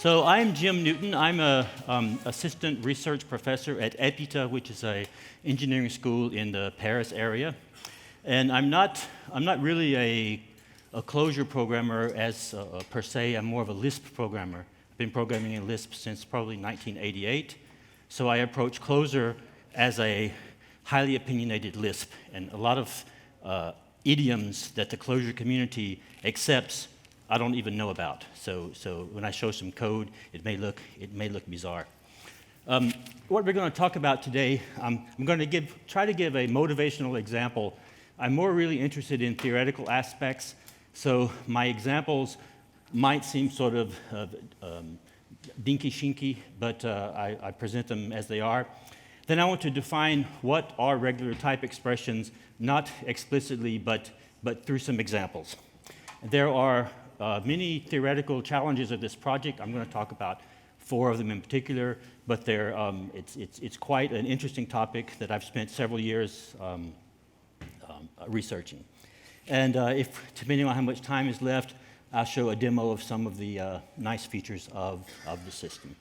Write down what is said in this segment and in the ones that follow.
So I'm Jim Newton. I'm a assistant research professor at EPITA, which is a engineering school in the Paris area. And I'm not really a Clojure programmer as per se. I'm more of a Lisp programmer. I've been programming in Lisp since probably 1988. So I approach Clojure as a highly opinionated Lisp, and a lot of idioms that the Clojure community accepts I don't even know about. So when I show some code, it may look bizarre. What we're going to talk about today, I'm going to try to give a motivational example. I'm more really interested in theoretical aspects, so my examples might seem sort of dinky-shinky, but I present them as they are. Then I want to define what are regular type expressions, not explicitly, but through some examples. There are many theoretical challenges of this project. I'm going to talk about 4 of them in particular, but it's quite an interesting topic that I've spent several years researching. And depending on how much time is left, I'll show a demo of some of the nice features of the system.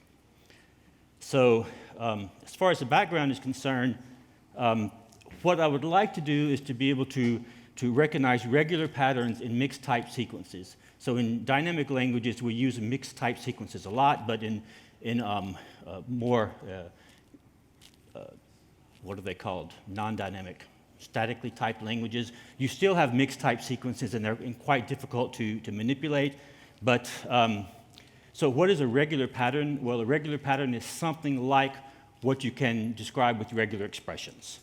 So as far as the background is concerned, what I would like to do is to be able to recognize regular patterns in mixed type sequences. So in dynamic languages, we use mixed type sequences a lot, but in more, what are they called? Non-dynamic, statically typed languages, you still have mixed type sequences, and they're quite difficult to manipulate. But so what is a regular pattern? Well, a regular pattern is something like what you can describe with regular expressions.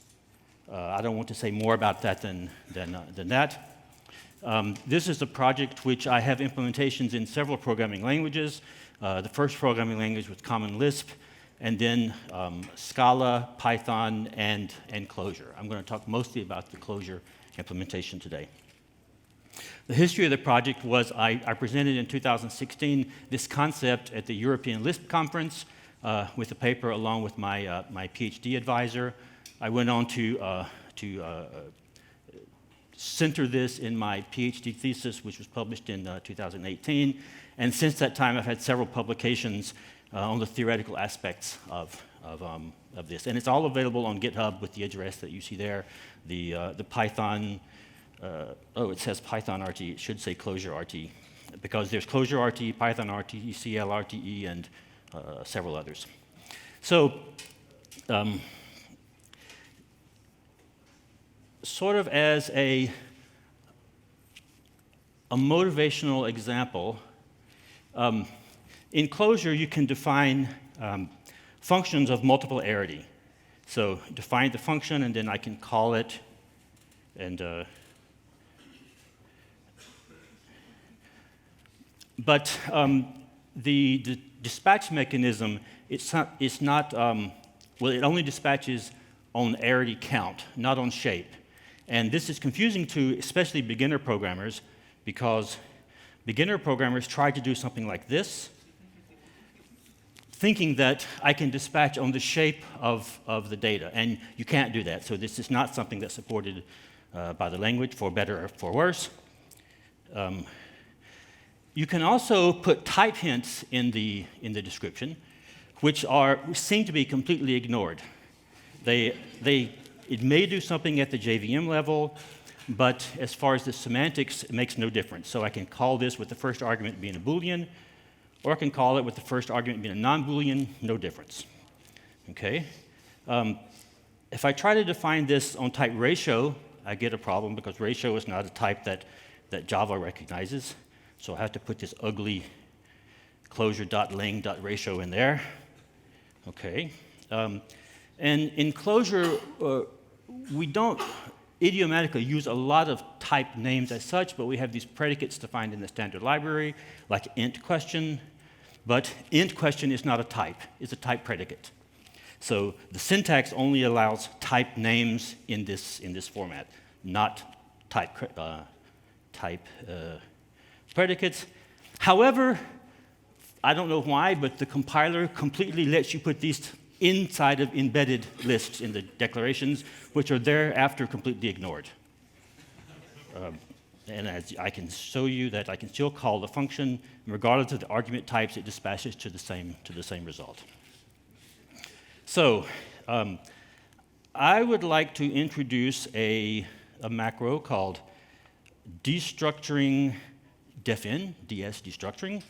I don't want to say more about that than that. This is a project which I have implementations in several programming languages. The first programming language was Common Lisp, and then Scala, Python, and Clojure. I'm going to talk mostly about the Clojure implementation today. The history of the project was I presented in 2016 this concept at the European Lisp Conference with a paper along with my PhD advisor. I went on to center this in my PhD thesis, which was published in 2018. And since that time, I've had several publications on the theoretical aspects of this. And it's all available on GitHub with the address that you see there. The Python, it says Python RTE. It should say Clojure RTE, because there's Clojure RTE, Python RTE, CL RTE, and several others. So, sort of as a motivational example, in Clojure you can define functions of multiple arity. So define the function, and then I can call it, and but the dispatch mechanism, it's not well, it only dispatches on arity count, not on shape. And this is confusing to especially beginner programmers, because beginner programmers try to do something like this, thinking that I can dispatch on the shape of the data, and you can't do that. So this is not something that's supported by the language, for better or for worse. You can also put type hints in the description, which seem to be completely ignored. It may do something at the JVM level, but as far as the semantics, it makes no difference. So I can call this with the first argument being a Boolean, or I can call it with the first argument being a non-Boolean, no difference. Okay? If I try to define this on type ratio, I get a problem, because ratio is not a type that Java recognizes. So I have to put this ugly Clojure.lang.ratio in there. Okay. And in Clojure, we don't idiomatically use a lot of type names as such, but we have these predicates defined in the standard library, like int question. But int question is not a type, it's a type predicate. So the syntax only allows type names in this format, not type predicates. However, I don't know why, but the compiler completely lets you put these inside of embedded lists in the declarations, which are thereafter completely ignored. and as I can show you that I can still call the function, and regardless of the argument types, it dispatches to the same result. So I would like to introduce a macro called destructuring defin, ds destructuring.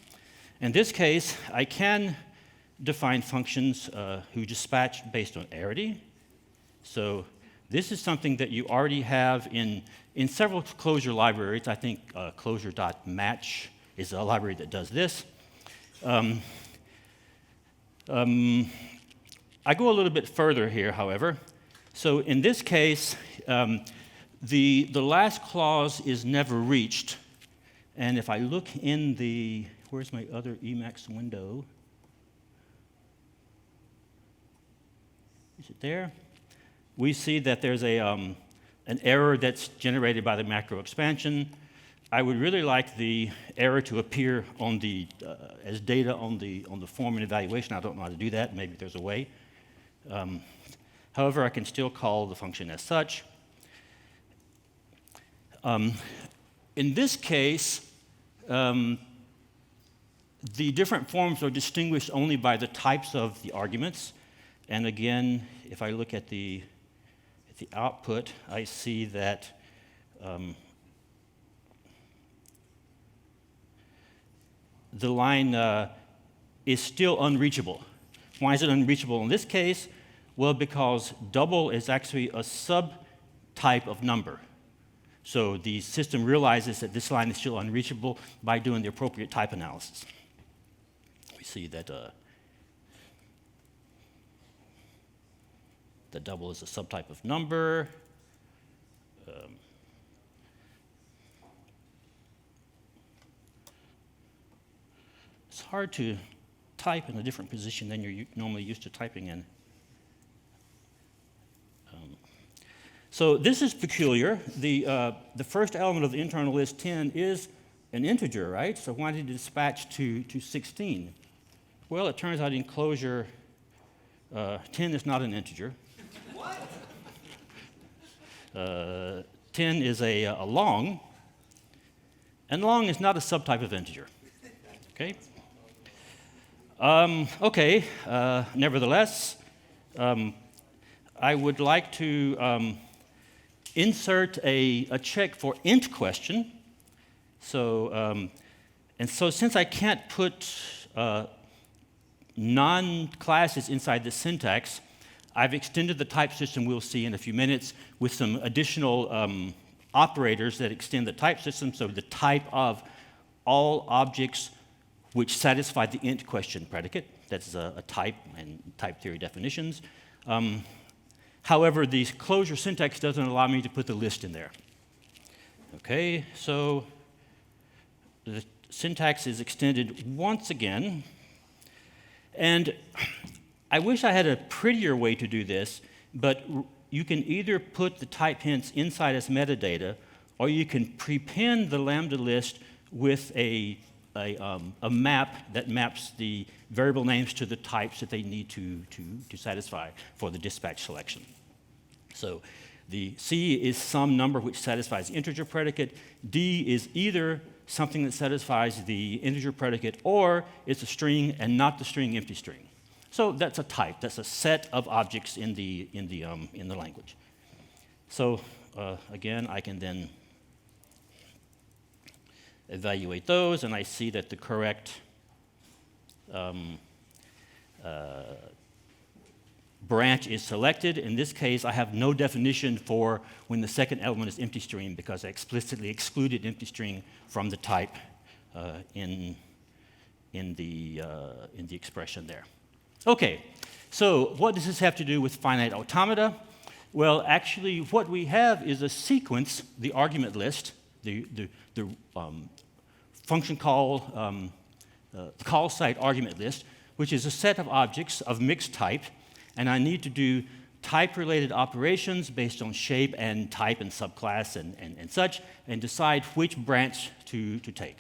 In this case, I can define functions who dispatch based on arity. So this is something that you already have in several Clojure libraries. I think Clojure.match is a library that does this. I go a little bit further here, however. So in this case, the last clause is never reached. And if I look in the, where's my other Emacs window? Is it there? We see that there's an error that's generated by the macro expansion. I would really like the error to appear on the as data on the form and evaluation. I don't know how to do that. Maybe there's a way. However, I can still call the function as such. In this case, the different forms are distinguished only by the types of the arguments. And again, if I look at the output, I see that the line is still unreachable. Why is it unreachable in this case? Well, because double is actually a subtype of number. So the system realizes that this line is still unreachable by doing the appropriate type analysis. We see that the double is a subtype of number. It's hard to type in a different position than you're normally used to typing in. So this is peculiar. The first element of the internal list 10 is an integer, right? So why did it dispatch to 16? Well, it turns out in Clojure, 10 is not an integer. What? 10 is a long, and long is not a subtype of integer. Okay? Nevertheless, I would like to insert a check for int question. So, so since I can't put non-classes inside the syntax, I've extended the type system we'll see in a few minutes with some additional operators that extend the type system, so the type of all objects which satisfy the int question predicate. That's a type and type theory definitions. However, the Clojure syntax doesn't allow me to put the list in there. Okay, so the syntax is extended once again. And I wish I had a prettier way to do this, but you can either put the type hints inside as metadata, or you can prepend the lambda list with a map that maps the variable names to the types that they need to satisfy for the dispatch selection. So the C is some number which satisfies the integer predicate. D is either something that satisfies the integer predicate, or it's a string and not the string empty string. So that's a type. That's a set of objects in the language. So again, I can then evaluate those, and I see that the correct branch is selected. In this case, I have no definition for when the second element is empty string because I explicitly excluded empty string from the type in the expression there. Okay, so what does this have to do with finite automata? Well, actually, what we have is a sequence, the argument list, the function call, call site argument list, which is a set of objects of mixed type, and I need to do type-related operations based on shape and type and subclass and such, and decide which branch to take.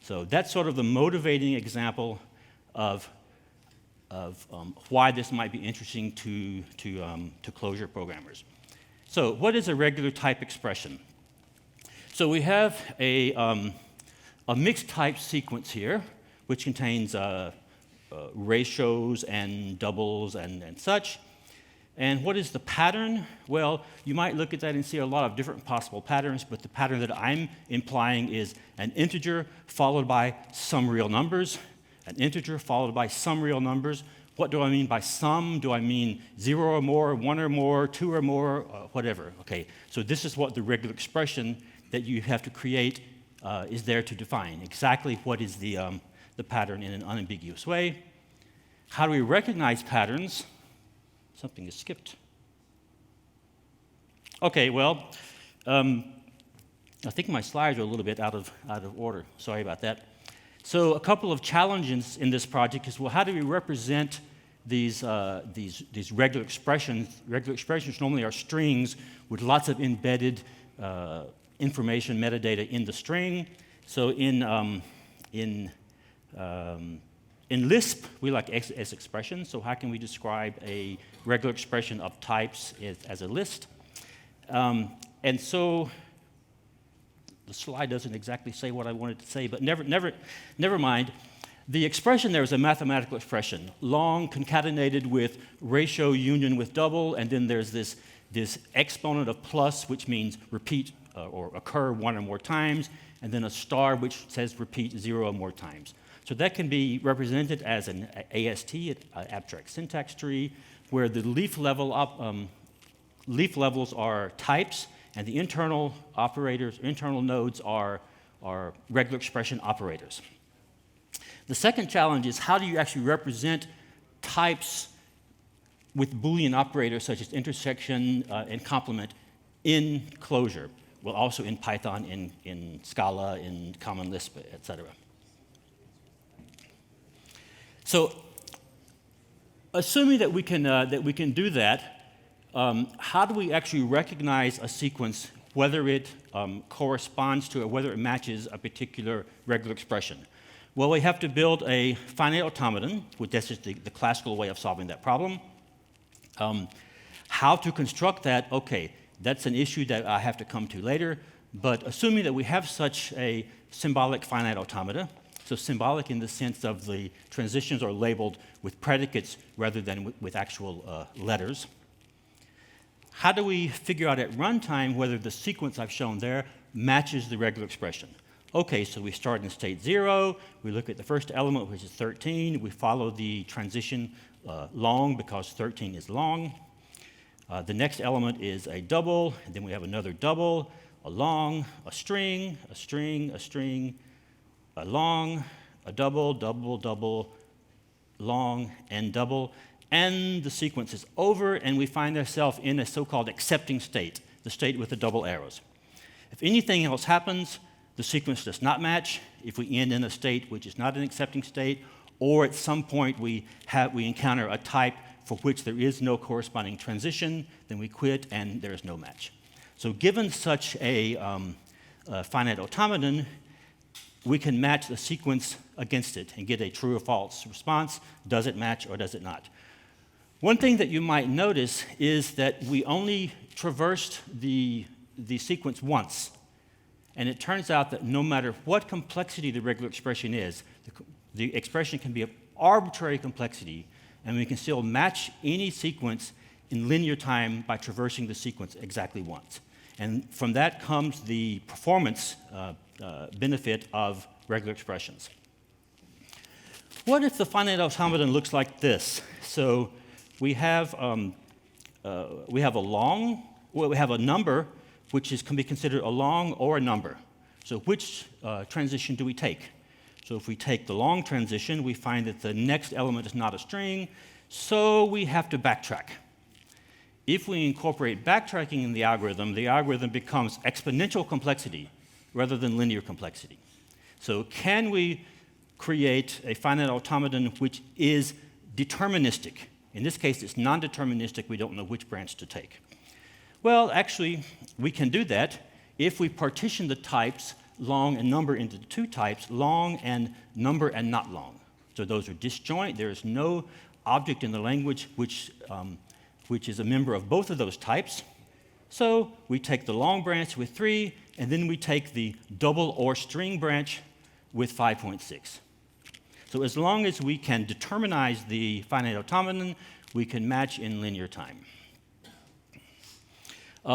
So that's sort of the motivating example of why this might be interesting to Clojure programmers. So what is a regular type expression? So we have a mixed type sequence here, which contains ratios and doubles and such. And what is the pattern? Well, you might look at that and see a lot of different possible patterns, but the pattern that I'm implying is an integer followed by some real numbers, an integer followed by some real numbers. What do I mean by some? Do I mean 0 or more, 1 or more, 2 or more, whatever? Okay, so this is what the regular expression that you have to create is there to define. Exactly what is the pattern in an unambiguous way. How do we recognize patterns? Something is skipped. Okay, well, I think my slides are a little bit out of order. Sorry about that. So a couple of challenges in this project is, well, how do we represent these regular expressions? Regular expressions normally are strings with lots of embedded information, metadata in the string. So in Lisp, we like as expressions, so how can we describe a regular expression of types as a list? And so the slide doesn't exactly say what I wanted to say, but never mind. The expression there is a mathematical expression, long concatenated with ratio union with double, and then there's this exponent of plus, which means repeat or occur 1 or more times, and then a star, which says repeat 0 or more times. So that can be represented as an AST, an abstract syntax tree, where the leaf levels are types, and the internal operators, internal nodes are regular expression operators. The second challenge is, how do you actually represent types with Boolean operators such as intersection and complement in Clojure? Well, also in Python, in Scala, in Common Lisp, etc. So, assuming that we can do that, how do we actually recognize a sequence, whether it corresponds to or whether it matches a particular regular expression? Well, we have to build a finite automaton, which that's just the classical way of solving that problem. How to construct that? Okay, that's an issue that I have to come to later. But assuming that we have such a symbolic finite automata, so symbolic in the sense of the transitions are labeled with predicates rather than with actual letters. How do we figure out at runtime whether the sequence I've shown there matches the regular expression? Okay, so we start in state 0, we look at the first element, which is 13, we follow the transition long because 13 is long. The next element is a double, and then we have another double, a long, a string, a string, a string, a long, a double, double, double, long, and double, and the sequence is over, and we find ourselves in a so-called accepting state, the state with the double arrows. If anything else happens, the sequence does not match. If we end in a state which is not an accepting state, or at some point we encounter a type for which there is no corresponding transition, then we quit and there is no match. So given such a finite automaton, we can match the sequence against it and get a true or false response. Does it match or does it not? One thing that you might notice is that we only traversed the sequence once. And it turns out that no matter what complexity the regular expression is, the expression can be of arbitrary complexity, and we can still match any sequence in linear time by traversing the sequence exactly once. And from that comes the performance benefit of regular expressions. What if the finite automaton looks like this? So we have a number which can be considered a long or a number. So which transition do we take? So if we take the long transition, we find that the next element is not a string, so we have to backtrack. If we incorporate backtracking in the algorithm becomes exponential complexity rather than linear complexity. So can we create a finite automaton which is deterministic? In this case, it's non-deterministic. We don't know which branch to take. Well, actually, we can do that if we partition the types long and number into the two types, long and number and not long. So those are disjoint. There is no object in the language which is a member of both of those types. So we take the long branch with 3, and then we take the double or string branch with 5.6. So as long as we can determinize the finite automaton, we can match in linear time.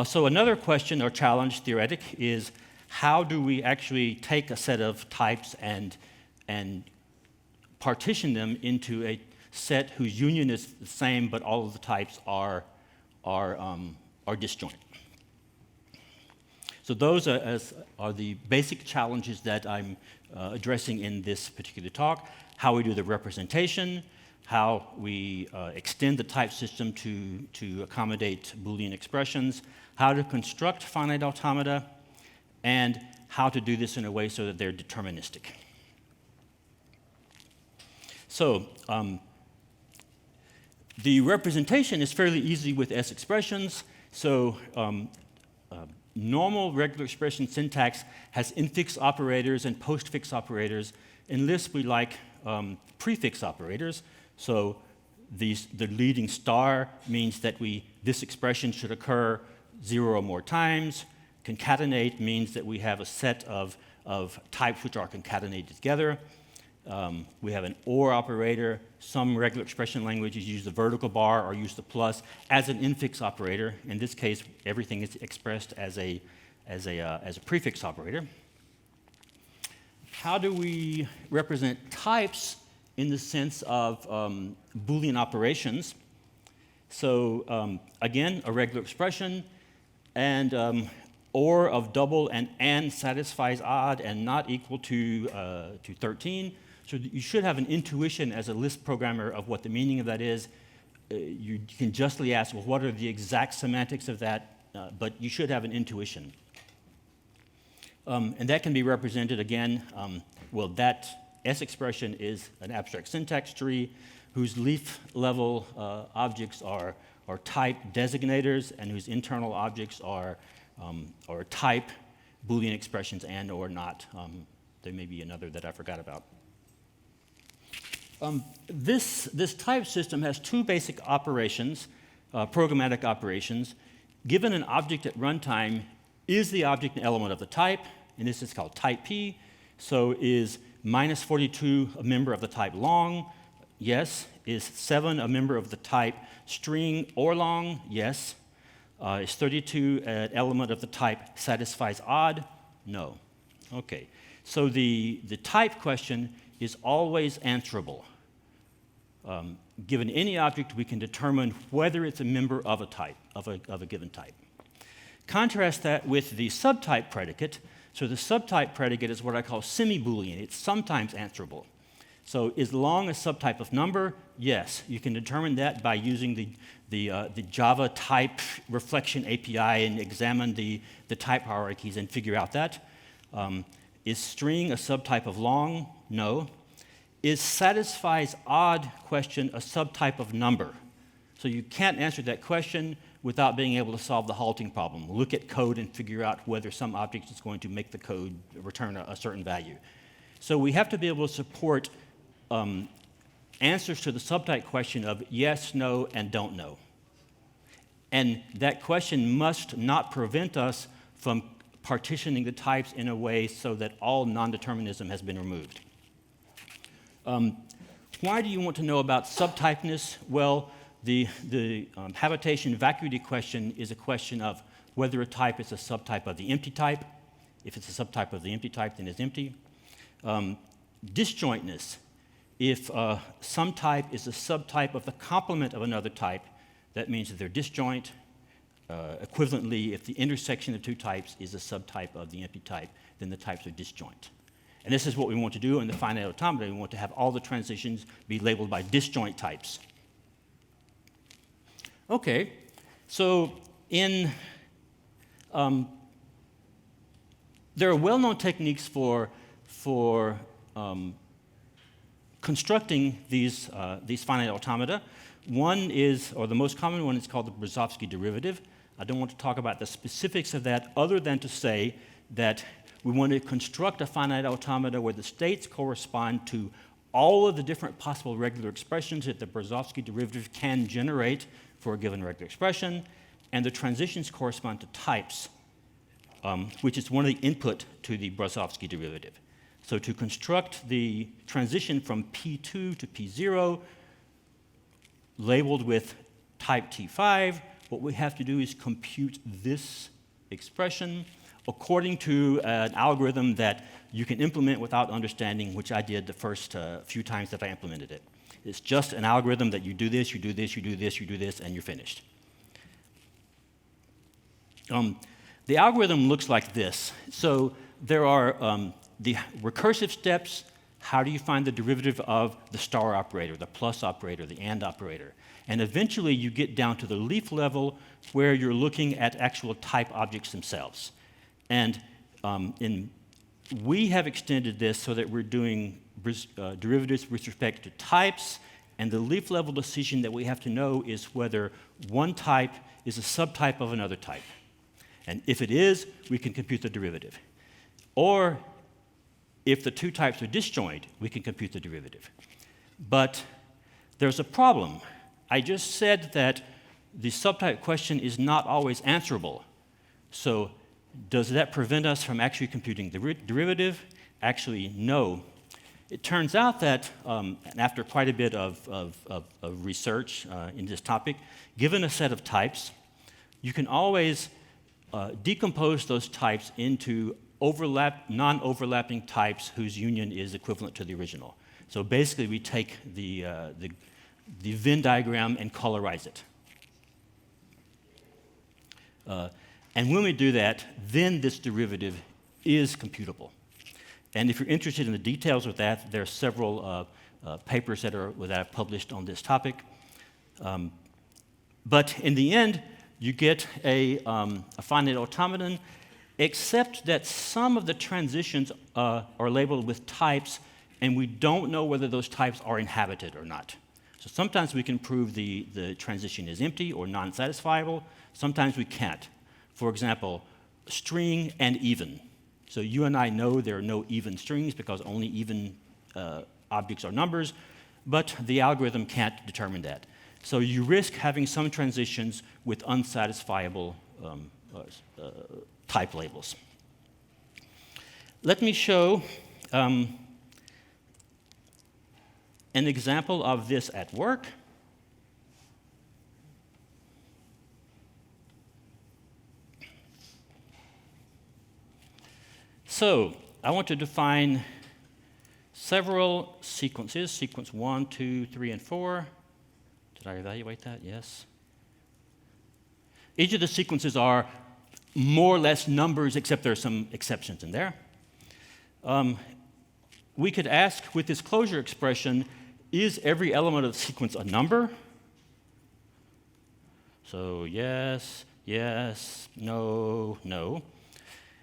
So another question or challenge, theoretic, is how do we actually take a set of types and partition them into a set whose union is the same, but all of the types are disjoint. So those are the basic challenges that I'm addressing in this particular talk. How we do the representation, how we extend the type system to accommodate Boolean expressions, how to construct finite automata, and how to do this in a way so that they're deterministic. So the representation is fairly easy with S expressions. So normal regular expression syntax has infix operators and postfix operators. In Lisp, we like prefix operators. So the leading star means that this expression should occur 0 or more times. Concatenate means that we have a set of types which are concatenated together. We have an OR operator. Some regular expression languages use the vertical bar or use the plus as an infix operator. In this case, everything is expressed as a prefix operator. How do we represent types in the sense of Boolean operations? So again, a regular expression, and OR of double and satisfies odd and not equal to 13. So you should have an intuition as a Lisp programmer of what the meaning of that is. You can justly ask, well, what are the exact semantics of that? But you should have an intuition. And that can be represented again, well, that S expression is an abstract syntax tree whose leaf level objects are type designators and whose internal objects are type Boolean expressions and or not. There may be another that I forgot about. This type system has two basic operations, programmatic operations. Given an object at runtime, is the object an element of the type? And this is called type P. So is minus 42 a member of the type long? Yes. Is 7 a member of the type string or long? Yes. Is 32 an element of the type satisfies odd? No. Okay. So the type question is always answerable. Given any object, we can determine whether it's a member of a type, of a given type. Contrast that with the subtype predicate. So the subtype predicate is what I call semi-Boolean. It's sometimes answerable. So is long a subtype of number? Yes. You can determine that by using the Java type reflection API and examine the type hierarchies and figure out that. Is string a subtype of long? No. Is satisfies odd question a subtype of number? So you can't answer that question without being able to solve the halting problem. Look at code and figure out whether some object is going to make the code return a certain value. So we have to be able to support answers to the subtype question of yes, no, and don't know. And that question must not prevent us from partitioning the types in a way so that all non-determinism has been removed. Why do you want to know about subtypeness? Well, the habitation vacuity question is a question of whether a type is a subtype of the empty type. If it's a subtype of the empty type, then it's empty. Disjointness. If some type is a subtype of the complement of another type, that means that they're disjoint. Equivalently, if the intersection of two types is a subtype of the empty type, then the types are disjoint. And this is what we want to do in the finite automata. We want to have all the transitions be labeled by disjoint types. Okay, so there are well-known techniques for constructing these finite automata. One is, or the most common one is called the Brzozowski derivative. I don't want to talk about the specifics of that other than to say that we want to construct a finite automata where the states correspond to all of the different possible regular expressions that the Brzozowski derivative can generate for a given regular expression. and the transitions correspond to types, which is one of the input to the Brozovsky derivative. So to construct the transition from P2 to P0, labeled with type T5, what we have to do is compute this expression according to an algorithm that you can implement without understanding, which I did the first few times that I implemented it. It's just an algorithm that you do this, you do this, you do this, you do this, and you're finished. The algorithm looks like this. So there are the recursive steps. How do you find the derivative of the star operator, the plus operator, the and operator? And eventually you get down to the leaf level where you're looking at actual type objects themselves. And we have extended this so that we're doing derivatives with respect to types, and the leaf level decision that we have to know is whether one type is a subtype of another type. And if it is, we can compute the derivative. Or if the two types are disjoint, we can compute the derivative. But there's a problem. I just said that the subtype question is not always answerable. So does that prevent us from actually computing the derivative? Actually, no. It turns out that after quite a bit of research in this topic, given a set of types, you can always decompose those types into non-overlapping types whose union is equivalent to the original. So basically, we take the Venn diagram and colorize it. And when we do that, then this derivative is computable. And if you're interested in the details of that, there are several papers that I've published on this topic. But in the end, you get a finite automaton, except that some of the transitions are labeled with types, and we don't know whether those types are inhabited or not. So sometimes we can prove the transition is empty or non-satisfiable. Sometimes we can't. For example, string and even. So you and I know there are no even strings because only even objects are numbers, but the algorithm can't determine that. So you risk having some transitions with unsatisfiable type labels. Let me show an example of this at work. So I want to define several sequences, sequence 1, 2, 3, and 4. Did I evaluate that? Yes. Each of the sequences are more or less numbers, except there are some exceptions in there. We could ask with this Clojure expression, is every element of the sequence a number? So yes, yes, no, no.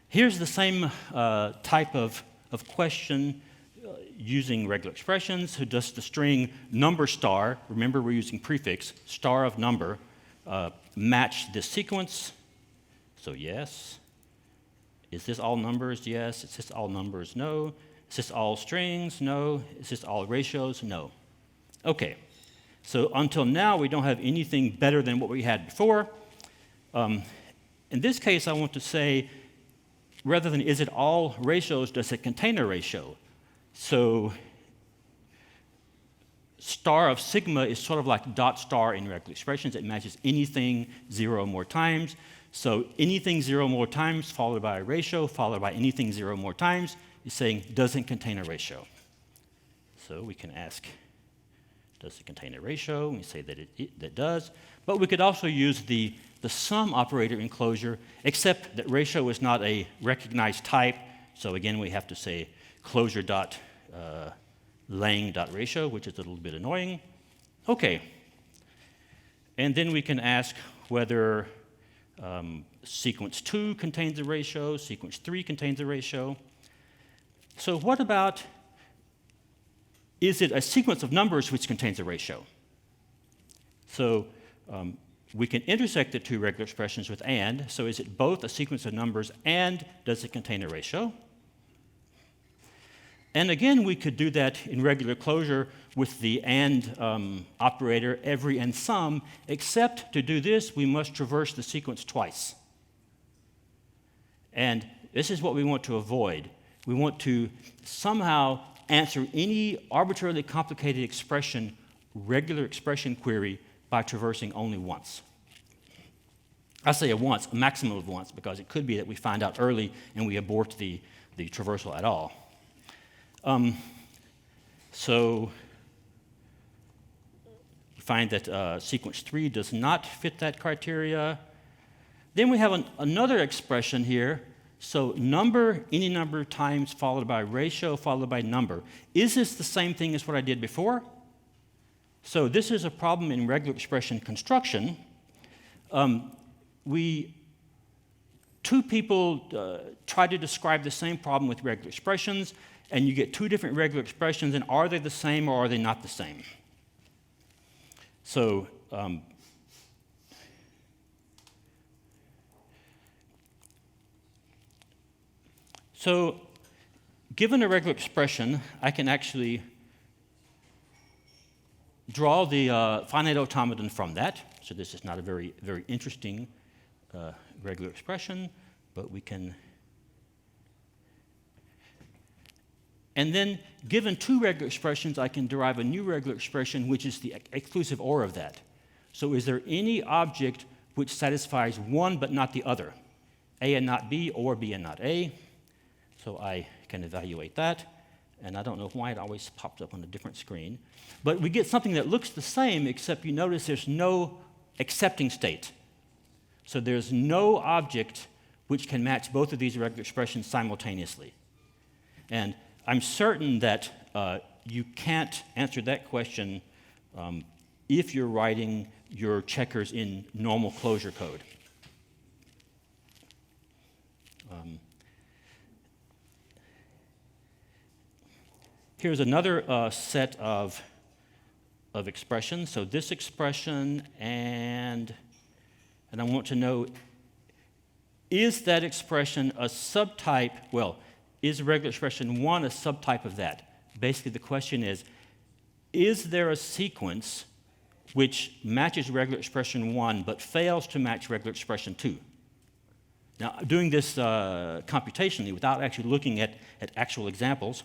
Here's the same type of question using regular expressions. So does the string number star, remember we're using prefix, star of number, match this sequence? So yes. Is this all numbers? Yes. Is this all numbers? No. Is this all strings? No. Is this all ratios? No. Okay. So until now, we don't have anything better than what we had before. In this case, I want to say, rather than is it all ratios, does it contain a ratio? So star of sigma is sort of like dot star in regular expressions. It matches anything 0 more times. So anything 0 more times followed by a ratio followed by anything 0 more times is saying doesn't contain a ratio. So we can ask, does it contain a ratio? We say that it does. But we could also use the sum operator in Clojure, except that ratio is not a recognized type. So again, we have to say Clojure.lang.ratio, which is a little bit annoying. Okay. And then we can ask whether sequence 2 contains a ratio, sequence 3 contains a ratio. So what about, is it a sequence of numbers which contains a ratio? So we can intersect the two regular expressions with and. So is it both a sequence of numbers and does it contain a ratio? And again, we could do that in regular Clojure with the AND operator, every and some, except to do this, we must traverse the sequence twice. And this is what we want to avoid. We want to somehow answer any arbitrarily complicated expression, regular expression query, by traversing only once. I say a maximum of once, because it could be that we find out early and we abort the traversal at all. So we find that sequence 3 does not fit that criteria. Then we have another expression here. So number, any number times followed by ratio followed by number. Is this the same thing as what I did before? So this is a problem in regular expression construction. Two people try to describe the same problem with regular expressions, and you get two different regular expressions, and are they the same or are they not the same? So given a regular expression, I can actually draw the finite automaton from that. So this is not a very, very interesting regular expression, but we can. And then, given two regular expressions, I can derive a new regular expression, which is the exclusive OR of that. So is there any object which satisfies one but not the other? A and not B, or B and not A. So I can evaluate that. And I don't know why it always pops up on a different screen. But we get something that looks the same, except you notice there's no accepting state. So there's no object which can match both of these regular expressions simultaneously. And I'm certain that you can't answer that question if you're writing your checkers in normal Clojure code. Here's another set of expressions. So this expression, and I want to know, is that expression a subtype? Well, is regular expression 1 a subtype of that? Basically, the question is there a sequence which matches regular expression 1 but fails to match regular expression 2? Now, doing this computationally without actually looking at actual examples,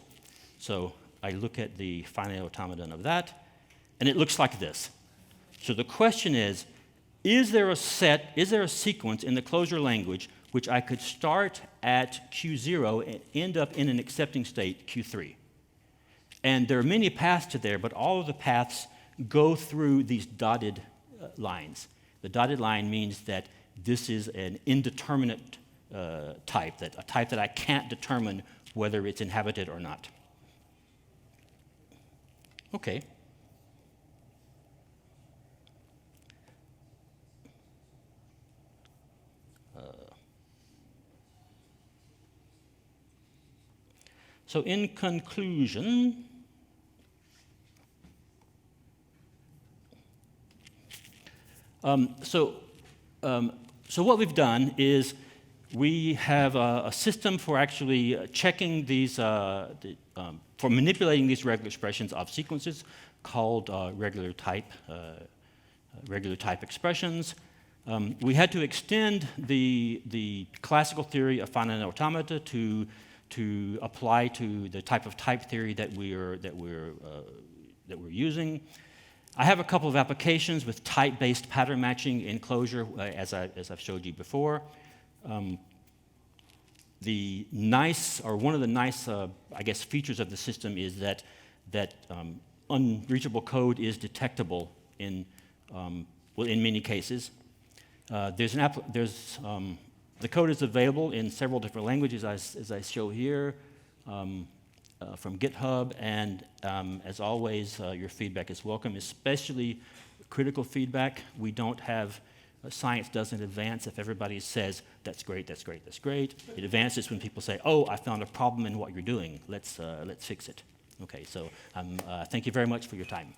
so I look at the finite automaton of that, and it looks like this. So the question is there a sequence in the Clojure language which I could start at Q0 and end up in an accepting state, Q3? And there are many paths to there, but all of the paths go through these dotted lines. The dotted line means that this is an indeterminate type, a type that I can't determine whether it's inhabited or not. Okay. So in conclusion, so what we've done is we have a system for actually checking these, for manipulating these regular expressions of sequences called regular type expressions. We had to extend the classical theory of finite automata to apply to the type of type theory that we're using. I have a couple of applications with type-based pattern matching in Clojure, as I've showed you before. One of the nice, I guess, features of the system is that unreachable code is detectable in many cases. The code is available in several different languages, as I show here, from GitHub, and as always, your feedback is welcome, especially critical feedback. We don't have, science doesn't advance if everybody says, that's great, that's great, that's great. It advances when people say, oh, I found a problem in what you're doing. Let's fix it. Okay, so thank you very much for your time.